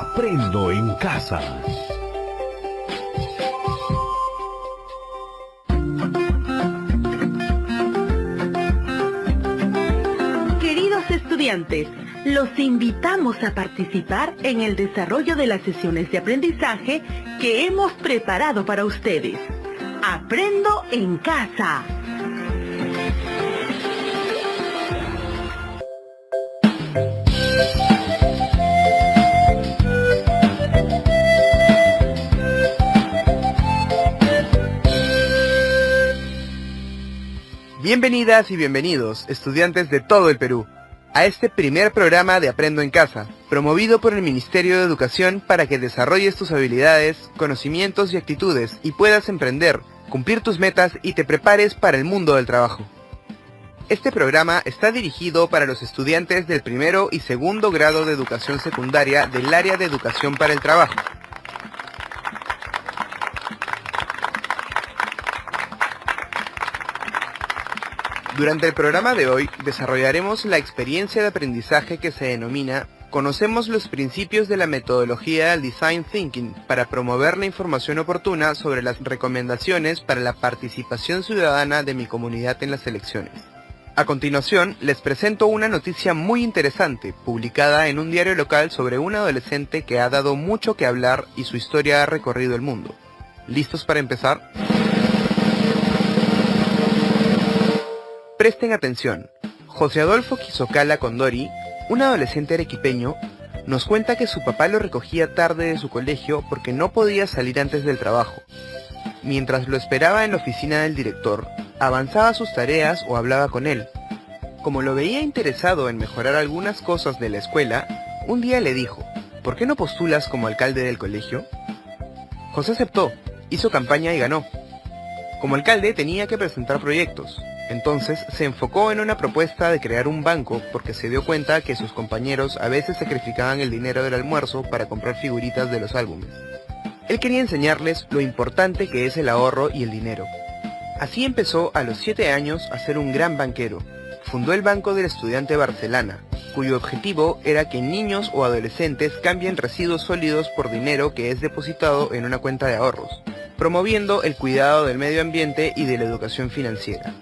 Aprendo en casa. Queridos estudiantes, los invitamos a participar en el desarrollo de las sesiones de aprendizaje que hemos preparado para ustedes. Aprendo en casa. Bienvenidas y bienvenidos, estudiantes de todo el Perú, a este primer programa de Aprendo en Casa, promovido por el Ministerio de Educación para que desarrolles tus habilidades, conocimientos y actitudes y puedas emprender, cumplir tus metas y te prepares para el mundo del trabajo. Este programa está dirigido para los estudiantes del primero y segundo grado de educación secundaria del área de educación para el trabajo. Durante el programa de hoy desarrollaremos la experiencia de aprendizaje que se denomina Conocemos los principios de la metodología del Design Thinking para promover la información oportuna sobre las recomendaciones para la participación ciudadana de mi comunidad en las elecciones. A continuación, les presento una noticia muy interesante publicada en un diario local sobre un adolescente que ha dado mucho que hablar y su historia ha recorrido el mundo. ¿Listos para empezar? Presten atención. José Adolfo Quisocala Condori, un adolescente arequipeño, nos cuenta que su papá lo recogía tarde de su colegio porque no podía salir antes del trabajo. Mientras lo esperaba en la oficina del director, avanzaba sus tareas o hablaba con él. Como lo veía interesado en mejorar algunas cosas de la escuela, un día le dijo, ¿por qué no postulas como alcalde del colegio? José aceptó, hizo campaña y ganó. Como alcalde tenía que presentar proyectos. Entonces se enfocó en una propuesta de crear un banco porque se dio cuenta que sus compañeros a veces sacrificaban el dinero del almuerzo para comprar figuritas de los álbumes. Él quería enseñarles lo importante que es el ahorro y el dinero. Así empezó a los 7 años a ser un gran banquero. Fundó el Banco del Estudiante Barcelana, cuyo objetivo era que niños o adolescentes cambien residuos sólidos por dinero que es depositado en una cuenta de ahorros, promoviendo el cuidado del medio ambiente y de la educación financiera.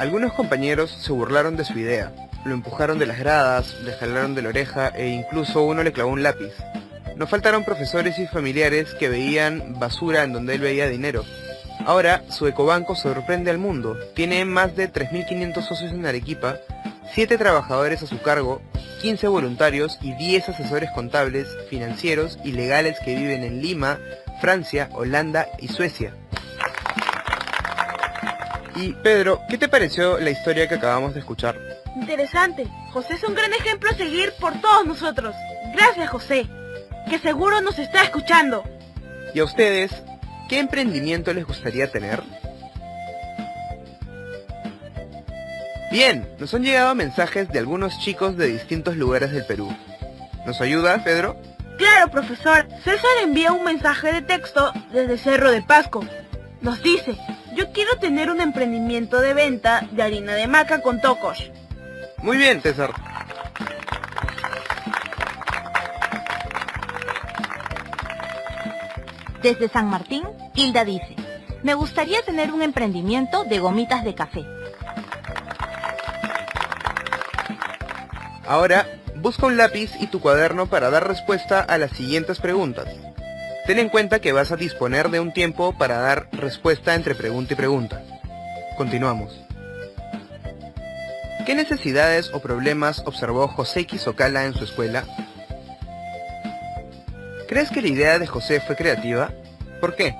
Algunos compañeros se burlaron de su idea, lo empujaron de las gradas, le jalaron de la oreja e incluso uno le clavó un lápiz. No faltaron profesores y familiares que veían basura en donde él veía dinero. Ahora, su ecobanco sorprende al mundo. Tiene más de 3.500 socios en Arequipa, 7 trabajadores a su cargo, 15 voluntarios y 10 asesores contables, financieros y legales que viven en Lima, Francia, Holanda y Suecia. Y Pedro, ¿qué te pareció la historia que acabamos de escuchar? Interesante. José es un gran ejemplo a seguir por todos nosotros. Gracias, José, que seguro nos está escuchando. ¿Y a ustedes, qué emprendimiento les gustaría tener? Bien, nos han llegado mensajes de algunos chicos de distintos lugares del Perú. ¿Nos ayuda, Pedro? Claro, profesor. César envía un mensaje de texto desde Cerro de Pasco. Nos dice, yo quiero tener un emprendimiento de venta de harina de maca con tocos. Muy bien, César. Desde San Martín, Hilda dice, me gustaría tener un emprendimiento de gomitas de café. Ahora, busca un lápiz y tu cuaderno para dar respuesta a las siguientes preguntas. Ten en cuenta que vas a disponer de un tiempo para dar respuesta entre pregunta y pregunta. Continuamos. ¿Qué necesidades o problemas observó José Quisocala en su escuela? ¿Crees que la idea de José fue creativa? ¿Por qué?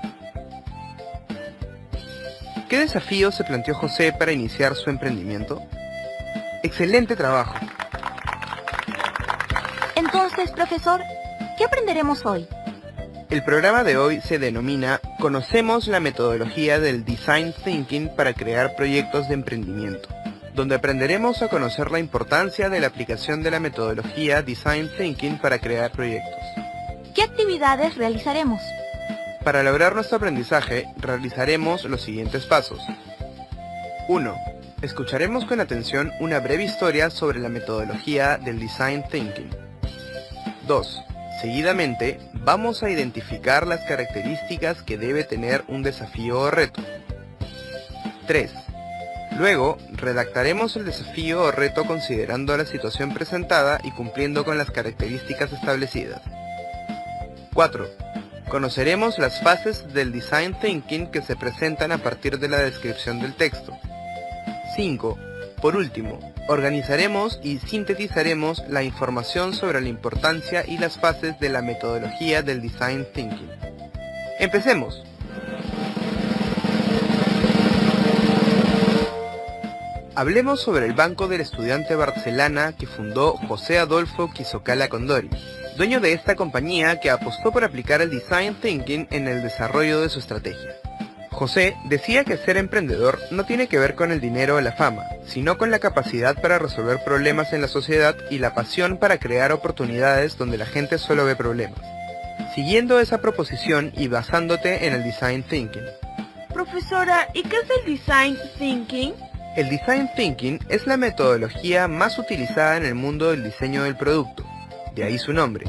¿Qué desafío se planteó José para iniciar su emprendimiento? ¡Excelente trabajo! Entonces, profesor, ¿qué aprenderemos hoy? El programa de hoy se denomina Conocemos la metodología del Design Thinking para crear proyectos de emprendimiento, donde aprenderemos a conocer la importancia de la aplicación de la metodología Design Thinking para crear proyectos. ¿Qué actividades realizaremos? Para lograr nuestro aprendizaje, realizaremos los siguientes pasos. 1. Escucharemos con atención una breve historia sobre la metodología del Design Thinking. 2. Seguidamente, vamos a identificar las características que debe tener un desafío o reto. 3. Luego, redactaremos el desafío o reto considerando la situación presentada y cumpliendo con las características establecidas. 4. Conoceremos las fases del Design Thinking que se presentan a partir de la descripción del texto. 5. Por último, organizaremos y sintetizaremos la información sobre la importancia y las fases de la metodología del Design Thinking. ¡Empecemos! Hablemos sobre el Banco del Estudiante Barcelana que fundó José Adolfo Quisocala Condori, dueño de esta compañía que apostó por aplicar el Design Thinking en el desarrollo de su estrategia. José decía que ser emprendedor no tiene que ver con el dinero o la fama, sino con la capacidad para resolver problemas en la sociedad y la pasión para crear oportunidades donde la gente solo ve problemas. Siguiendo esa proposición y basándote en el Design Thinking. Profesora, ¿y qué es el Design Thinking? El Design Thinking es la metodología más utilizada en el mundo del diseño del producto, de ahí su nombre,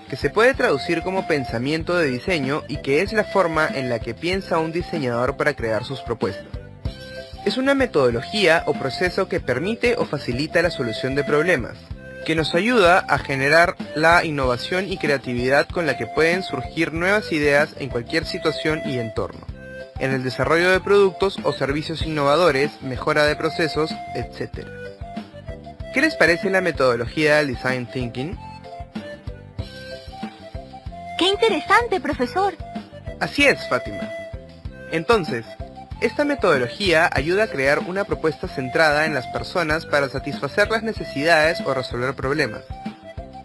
que se puede traducir como pensamiento de diseño y que es la forma en la que piensa un diseñador para crear sus propuestas. Es una metodología o proceso que permite o facilita la solución de problemas, que nos ayuda a generar la innovación y creatividad con la que pueden surgir nuevas ideas en cualquier situación y entorno, en el desarrollo de productos o servicios innovadores, mejora de procesos, etc. ¿Qué les parece la metodología del Design Thinking? ¡Qué interesante, profesor! Así es, Fátima. Entonces, esta metodología ayuda a crear una propuesta centrada en las personas para satisfacer las necesidades o resolver problemas.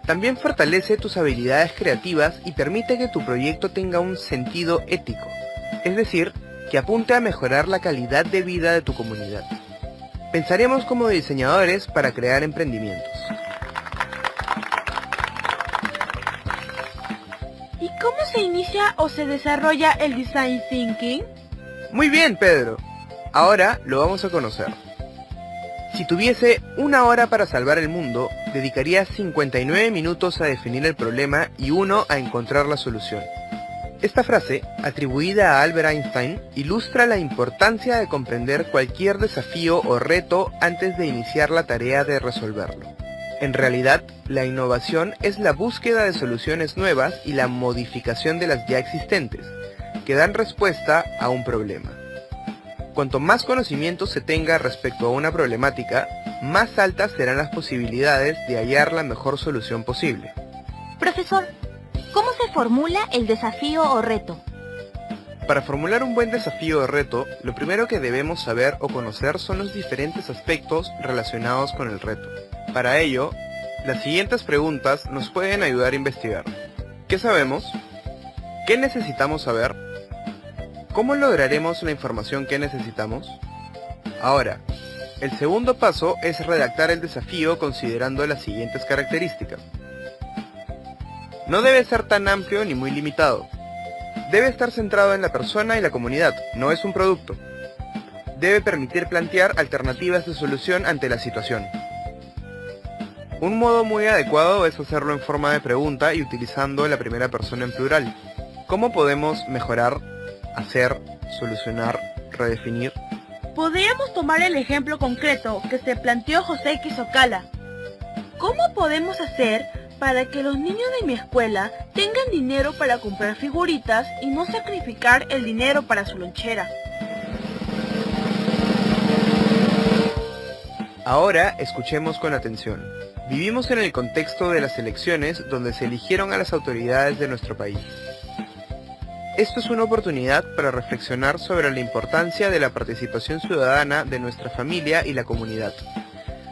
También fortalece tus habilidades creativas y permite que tu proyecto tenga un sentido ético, es decir, que apunte a mejorar la calidad de vida de tu comunidad. Pensaremos como diseñadores para crear emprendimientos. ¿Y cómo se inicia o se desarrolla el Design Thinking? Muy bien, Pedro. Ahora lo vamos a conocer. Si tuviese 1 hora para salvar el mundo, dedicaría 59 minutos a definir el problema y 1 a encontrar la solución. Esta frase, atribuida a Albert Einstein, ilustra la importancia de comprender cualquier desafío o reto antes de iniciar la tarea de resolverlo. En realidad, la innovación es la búsqueda de soluciones nuevas y la modificación de las ya existentes, que dan respuesta a un problema. Cuanto más conocimiento se tenga respecto a una problemática, más altas serán las posibilidades de hallar la mejor solución posible. Profesor, ¿cómo se formula el desafío o reto? Para formular un buen desafío o reto, lo primero que debemos saber o conocer son los diferentes aspectos relacionados con el reto. Para ello, las siguientes preguntas nos pueden ayudar a investigar. ¿Qué sabemos? ¿Qué necesitamos saber? ¿Cómo lograremos la información que necesitamos? Ahora, el segundo paso es redactar el desafío considerando las siguientes características. No debe ser tan amplio ni muy limitado. Debe estar centrado en la persona y la comunidad, no es un producto. Debe permitir plantear alternativas de solución ante la situación. Un modo muy adecuado es hacerlo en forma de pregunta y utilizando la primera persona en plural. ¿Cómo podemos mejorar, hacer, solucionar, redefinir? Podríamos tomar el ejemplo concreto que se planteó José Quisocala. ¿Cómo podemos hacer para que los niños de mi escuela tengan dinero para comprar figuritas y no sacrificar el dinero para su lonchera? Ahora escuchemos con atención. Vivimos en el contexto de las elecciones donde se eligieron a las autoridades de nuestro país. Esto es una oportunidad para reflexionar sobre la importancia de la participación ciudadana de nuestra familia y la comunidad.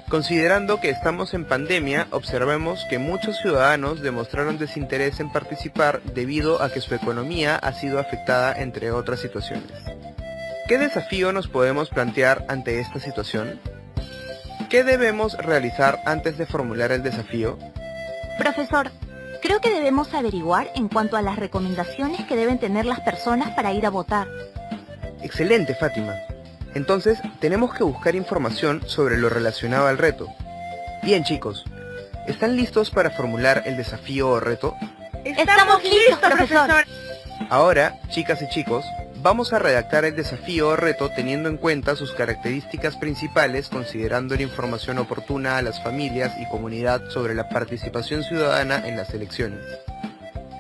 Considerando que estamos en pandemia, observemos que muchos ciudadanos demostraron desinterés en participar debido a que su economía ha sido afectada, entre otras situaciones. ¿Qué desafío nos podemos plantear ante esta situación? ¿Qué debemos realizar antes de formular el desafío? Profesor, creo que debemos averiguar en cuanto a las recomendaciones que deben tener las personas para ir a votar. Excelente, Fátima. Entonces, tenemos que buscar información sobre lo relacionado al reto. Bien, chicos, ¿están listos para formular el desafío o reto? Estamos listos, profesor. Ahora, chicas y chicos, vamos a redactar el desafío o reto teniendo en cuenta sus características principales, considerando la información oportuna a las familias y comunidad sobre la participación ciudadana en las elecciones.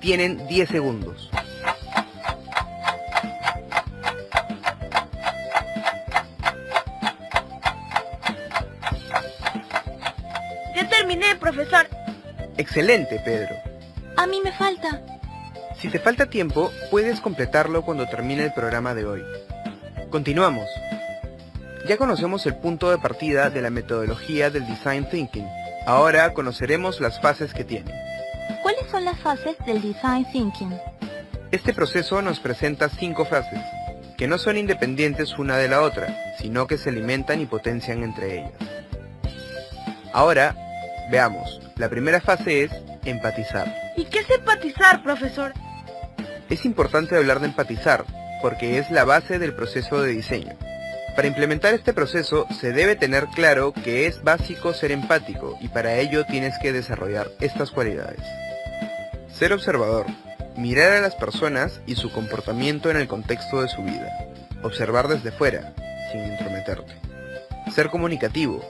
Tienen 10 segundos. Ya terminé, profesor. ¡Excelente, Pedro! A mí me falta. Si te falta tiempo, puedes completarlo cuando termine el programa de hoy. Continuamos. Ya conocemos el punto de partida de la metodología del Design Thinking. Ahora conoceremos las fases que tiene. ¿Cuáles son las fases del Design Thinking? Este proceso nos presenta 5 fases, que no son independientes una de la otra, sino que se alimentan y potencian entre ellas. Ahora, veamos. La primera fase es empatizar. ¿Y qué es empatizar, profesor? Es importante hablar de empatizar, porque es la base del proceso de diseño. Para implementar este proceso se debe tener claro que es básico ser empático y para ello tienes que desarrollar estas cualidades. Ser observador, mirar a las personas y su comportamiento en el contexto de su vida. Observar desde fuera, sin intrometerte. Ser comunicativo.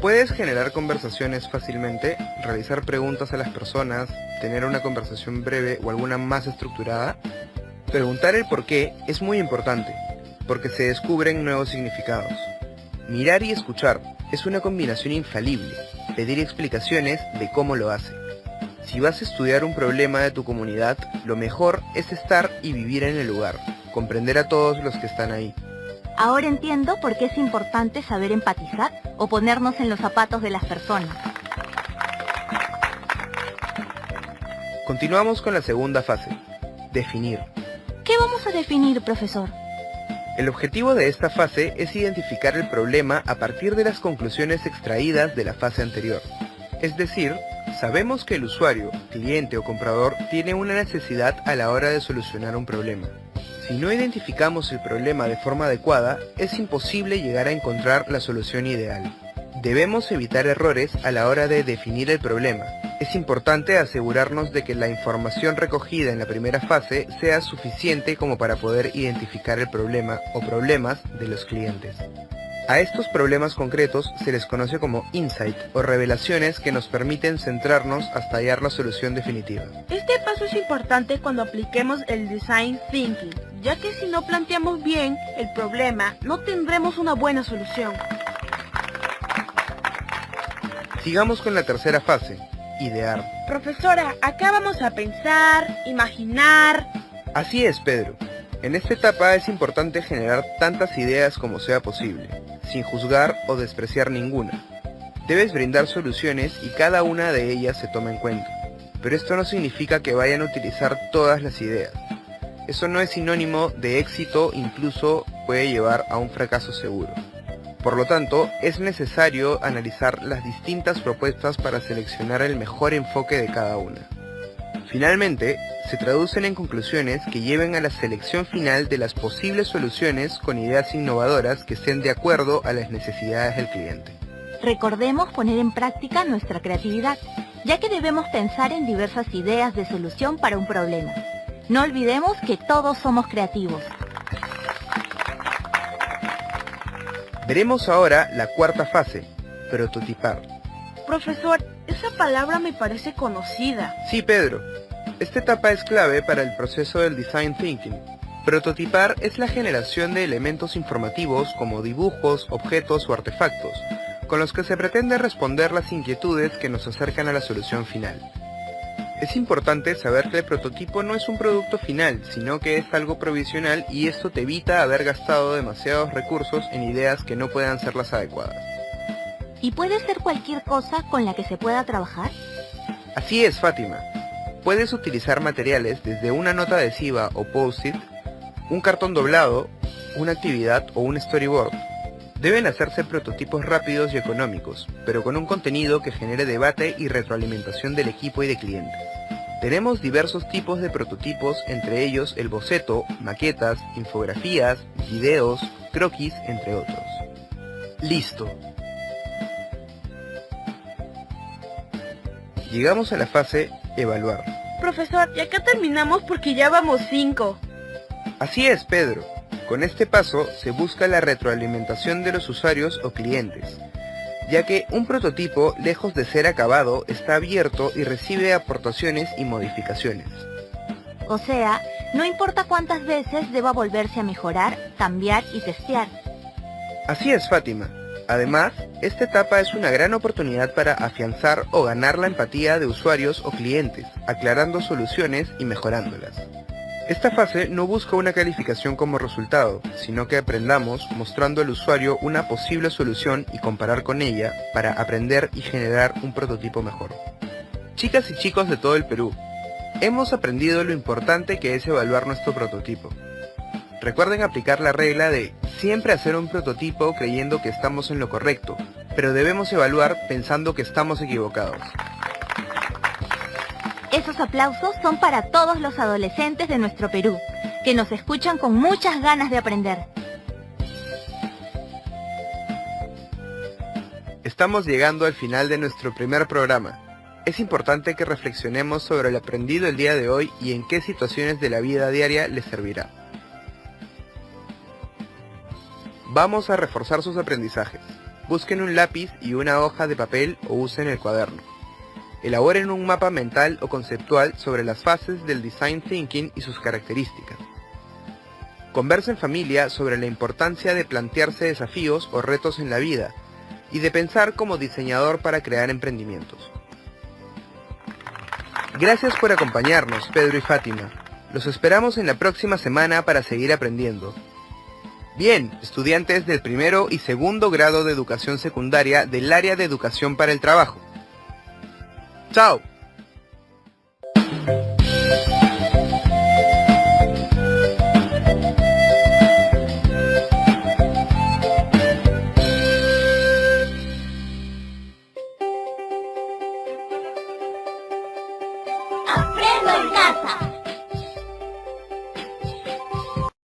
Puedes generar conversaciones fácilmente, realizar preguntas a las personas, tener una conversación breve o alguna más estructurada. Preguntar el por qué es muy importante, porque se descubren nuevos significados. Mirar y escuchar es una combinación infalible, pedir explicaciones de cómo lo hace. Si vas a estudiar un problema de tu comunidad, lo mejor es estar y vivir en el lugar, comprender a todos los que están ahí. Ahora entiendo por qué es importante saber empatizar o ponernos en los zapatos de las personas. Continuamos con la segunda fase, definir. ¿Qué vamos a definir, profesor? El objetivo de esta fase es identificar el problema a partir de las conclusiones extraídas de la fase anterior. Es decir, sabemos que el usuario, cliente o comprador tiene una necesidad a la hora de solucionar un problema. Si no identificamos el problema de forma adecuada, es imposible llegar a encontrar la solución ideal. Debemos evitar errores a la hora de definir el problema. Es importante asegurarnos de que la información recogida en la primera fase sea suficiente como para poder identificar el problema o problemas de los clientes. A estos problemas concretos se les conoce como insight o revelaciones que nos permiten centrarnos hasta hallar la solución definitiva. Este paso es importante cuando apliquemos el Design Thinking, ya que si no planteamos bien el problema, no tendremos una buena solución. Sigamos con la tercera fase, idear. Profesora, acá vamos a pensar, imaginar. Así es, Pedro. En esta etapa es importante generar tantas ideas como sea posible, sin juzgar o despreciar ninguna. Debes brindar soluciones y cada una de ellas se toma en cuenta. Pero esto no significa que vayan a utilizar todas las ideas. Eso no es sinónimo de éxito, incluso puede llevar a un fracaso seguro. Por lo tanto, es necesario analizar las distintas propuestas para seleccionar el mejor enfoque de cada una. Finalmente, se traducen en conclusiones que lleven a la selección final de las posibles soluciones con ideas innovadoras que estén de acuerdo a las necesidades del cliente. Recordemos poner en práctica nuestra creatividad, ya que debemos pensar en diversas ideas de solución para un problema. No olvidemos que todos somos creativos. Veremos ahora la cuarta fase, prototipar. Profesor, esa palabra me parece conocida. Sí, Pedro. Esta etapa es clave para el proceso del Design Thinking. Prototipar es la generación de elementos informativos como dibujos, objetos o artefactos, con los que se pretende responder las inquietudes que nos acercan a la solución final. Es importante saber que el prototipo no es un producto final, sino que es algo provisional y esto te evita haber gastado demasiados recursos en ideas que no puedan ser las adecuadas. ¿Y puede ser cualquier cosa con la que se pueda trabajar? Así es, Fátima. Puedes utilizar materiales desde una nota adhesiva o post-it, un cartón doblado, una actividad o un storyboard. Deben hacerse prototipos rápidos y económicos, pero con un contenido que genere debate y retroalimentación del equipo y de clientes. Tenemos diversos tipos de prototipos, entre ellos el boceto, maquetas, infografías, videos, croquis, entre otros. ¡Listo! Llegamos a la fase evaluar. Profesor, y acá terminamos porque ya vamos 5. Así es, Pedro. Con este paso se busca la retroalimentación de los usuarios o clientes, ya que un prototipo, lejos de ser acabado, está abierto y recibe aportaciones y modificaciones. O sea, no importa cuántas veces deba volverse a mejorar, cambiar y testear. Así es, Fátima. Además, esta etapa es una gran oportunidad para afianzar o ganar la empatía de usuarios o clientes, aclarando soluciones y mejorándolas. Esta fase no busca una calificación como resultado, sino que aprendamos mostrando al usuario una posible solución y comparar con ella para aprender y generar un prototipo mejor. Chicas y chicos de todo el Perú, hemos aprendido lo importante que es evaluar nuestro prototipo. Recuerden aplicar la regla de siempre hacer un prototipo creyendo que estamos en lo correcto, pero debemos evaluar pensando que estamos equivocados. Esos aplausos son para todos los adolescentes de nuestro Perú, que nos escuchan con muchas ganas de aprender. Estamos llegando al final de nuestro primer programa. Es importante que reflexionemos sobre lo aprendido el día de hoy y en qué situaciones de la vida diaria les servirá. Vamos a reforzar sus aprendizajes. Busquen un lápiz y una hoja de papel o usen el cuaderno. Elaboren un mapa mental o conceptual sobre las fases del Design Thinking y sus características. Conversen en familia sobre la importancia de plantearse desafíos o retos en la vida y de pensar como diseñador para crear emprendimientos. Gracias por acompañarnos, Pedro y Fátima. Los esperamos en la próxima semana para seguir aprendiendo. Bien, estudiantes del primero y segundo grado de educación secundaria del área de educación para el trabajo. ¡Chao! Aprendo en casa.